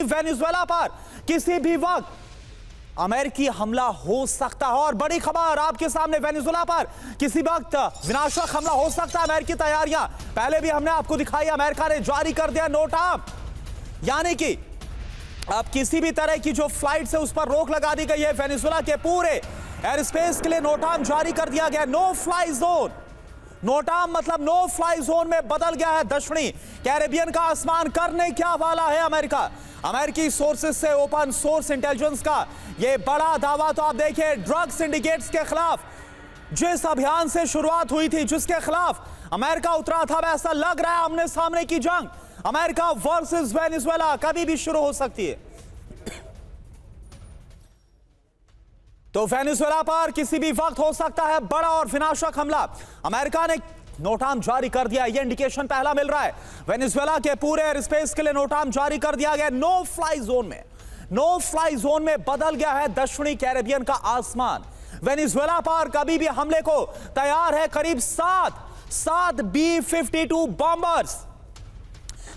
Venezuela पर किसी भी वक्त अमेरिकी हमला हो सकता है। और बड़ी खबर आपके सामने, वेनेजुएला पर किसी वक्त विनाशक हमला हो सकता है। अमेरिकी तैयारियां पहले भी हमने आपको दिखाई, अमेरिका ने जारी कर दिया नो टाइम, यानी कि अब किसी भी तरह की जो फ्लाइट है उस पर रोक लगा दी गई है। वेनेजुएला के पूरे एयर स्पेस के लिए नो टाइम जारी कर दिया गया। No fly zone, no time मतलब नो फ्लाई जोन में बदल गया है दक्षिणी कैरेबियन का आसमान। करने क्या वाला है अमेरिका? अमेरिकी सोर्सेस से ओपन सोर्स इंटेलिजेंस का यह बड़ा दावा। तो आप देखिए, ड्रग सिंडिकेट्स के खिलाफ जिस अभियान से शुरुआत हुई थी, जिसके खिलाफ अमेरिका उतरा था, वैसा लग रहा है आमने सामने की जंग अमेरिका वर्सेस वेनेजुएला कभी भी शुरू हो सकती है। तो वेनेजुएला पर किसी भी वक्त हो सकता है बड़ा और विनाशक हमला। अमेरिका ने नोटाम जारी कर दिया, यह इंडिकेशन पहला मिल रहा है। वेनेजुएला के पूरे एयर स्पेस के लिए नोटाम जारी कर दिया गया। नो फ्लाई जोन में, नो फ्लाई जोन में बदल गया है दक्षिणी कैरेबियन का आसमान। वेनेजुएला पर कभी भी हमले को तैयार है करीब सात B-52 bombers.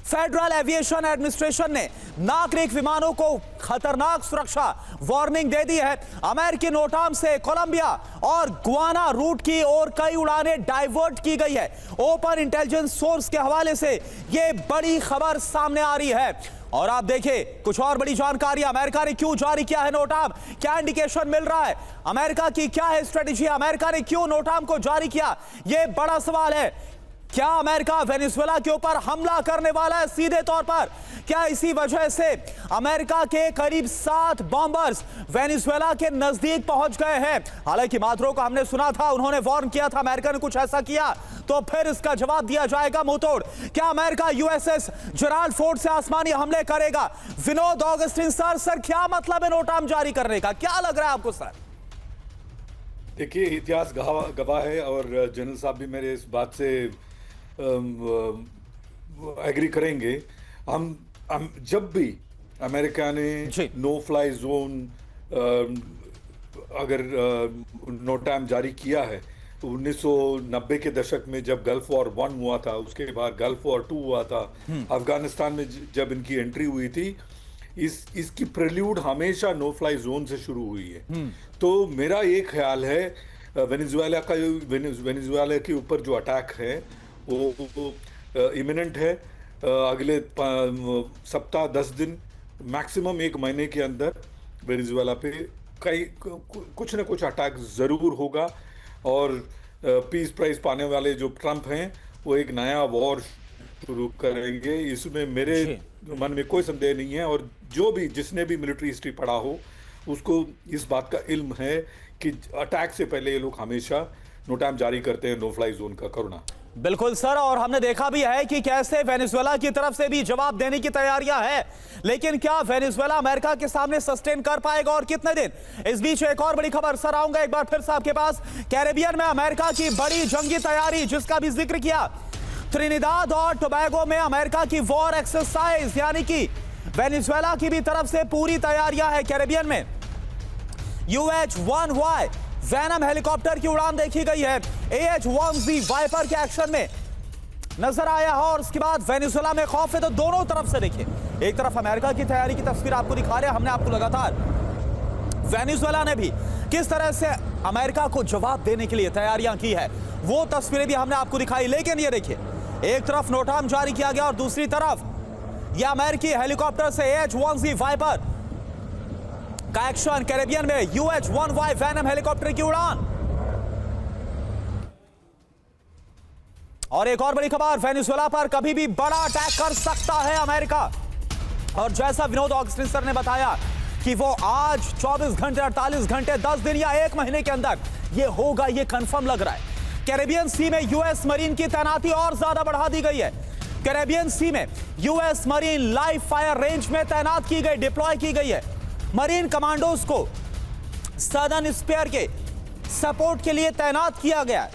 Federal aviation administration ने नागरिक विमानों को खतरनाक सुरक्षा वार्निंग दे दी है। अमेरिकी नोटाम से कोलंबिया और गुआना रूट की ओर कई उड़ानें डाइवर्ट की गई है। ओपन इंटेलिजेंस सोर्स के हवाले से यह बड़ी खबर सामने आ रही है। और आप देखिए कुछ और बड़ी जानकारी, अमेरिका ने क्यों जारी किया है नोटाम, क्या इंडिकेशन मिल रहा है, अमेरिका की क्या है स्ट्रेटेजी, अमेरिका ने क्यों नोटाम को जारी किया, यह बड़ा सवाल है। क्या अमेरिका वेनेजुएला के ऊपर हमला करने वाला है सीधे तौर पर? क्या इसी वजह से अमेरिका के करीब 7 बॉम्बर्स वेनेजुएला के नजदीक पहुंच गए हैं? हालांकि माद्रो को हमने सुना था, उन्होंने वार्न किया था अमेरिका ने कुछ ऐसा किया तो फिर इसका जवाब दिया जाएगा मुंहतोड़। क्या अमेरिका USS जेराल्ड फोर्ड से आसमानी हमले करेगा? विनोद ऑगस्टिन सर क्या मतलब है नोटाम जारी करने का, क्या लग रहा है आपको सर? देखिए, इतिहास गवाह है और जनरल साहब भी मेरे इस बात से एग्री करेंगे। हम जब भी अमेरिका ने नो फ्लाई जोन अगर नो टाइम जारी किया है, 1990 के दशक में जब गल्फ वॉर 1 हुआ था, उसके बाद गल्फ वॉर 2 हुआ था, अफगानिस्तान में जब इनकी एंट्री हुई थी, इसकी प्रेल्यूड हमेशा नो फ्लाई जोन से शुरू हुई है। तो मेरा ये ख्याल है वेनेजुएला के ऊपर जो अटैक है वो इमिनेंट है। अगले सप्ताह 10 दिन मैक्सिमम 1 महीने के अंदर वेनेजुएला पे कुछ न कुछ अटैक ज़रूर होगा। और पीस प्राइज पाने वाले जो ट्रंप हैं वो एक नया वॉर शुरू करेंगे, इसमें मेरे मन में कोई संदेह नहीं है। और जिसने भी मिलिट्री हिस्ट्री पढ़ा हो उसको इस बात का इल्म है कि अटैक से पहले ये लोग हमेशा नो टाइम जारी करते हैं नो फ्लाई जोन का। करुणा बिल्कुल सर, और हमने देखा भी है कि कैसे वेनेजुएला की तरफ से भी जवाब देने की तैयारियां है, लेकिन क्या वेनेजुएला अमेरिका के सामने सस्टेन कर पाएगा और कितने दिन? इस बीच एक और बड़ी खबर सर, आऊंगा एक बार फिर से आपके पास। कैरेबियन में अमेरिका की बड़ी जंगी तैयारी जिसका भी जिक्र किया, त्रिनिदाद और टोबैगो में अमेरिका की वॉर एक्सरसाइज, यानी कि वेनेजुएला की भी तरफ से पूरी तैयारियां है। कैरेबियन में UH-1Y वैनम हेलीकॉप्टर की उड़ान देखी गई है। AH-1Z वाइपर के एक्शन में नजर आया है। और उसके बाद वेनेजुएला में खौफ है तो दोनों तरफ से देखिए, एक तरफ अमेरिका की तैयारी की तस्वीर आपको दिखा रहे हैं हमने आपको लगातार, वेनेजुएला ने भी किस तरह से अमेरिका को जवाब देने के लिए तैयारियां की है वो तस्वीरें भी हमने आपको दिखाई। लेकिन ये देखिए, एक तरफ नोटाम जारी किया गया और दूसरी तरफ यह अमेरिकी हेलीकॉप्टर से AH-1Z वाइपर का एक्शन। कैरेबियन में UH-1Y वैनम हेलीकॉप्टर की उड़ान। और एक और बड़ी खबर, वेनेजुएला पर कभी भी बड़ा अटैक कर सकता है अमेरिका। और जैसा विनोद ऑगस्टिन सर ने बताया कि वो आज 24 घंटे, 48 घंटे, 10 दिन या 1 महीने के अंदर ये होगा, ये कंफर्म लग रहा है। कैरेबियन सी में US मरीन की तैनाती और ज्यादा बढ़ा दी गई है। कैरेबियन सी में US marine live fire range में तैनात की गई, डिप्लॉय की गई है। मरीन कमांडोज को सदर्न स्फीयर के सपोर्ट के लिए तैनात किया गया है।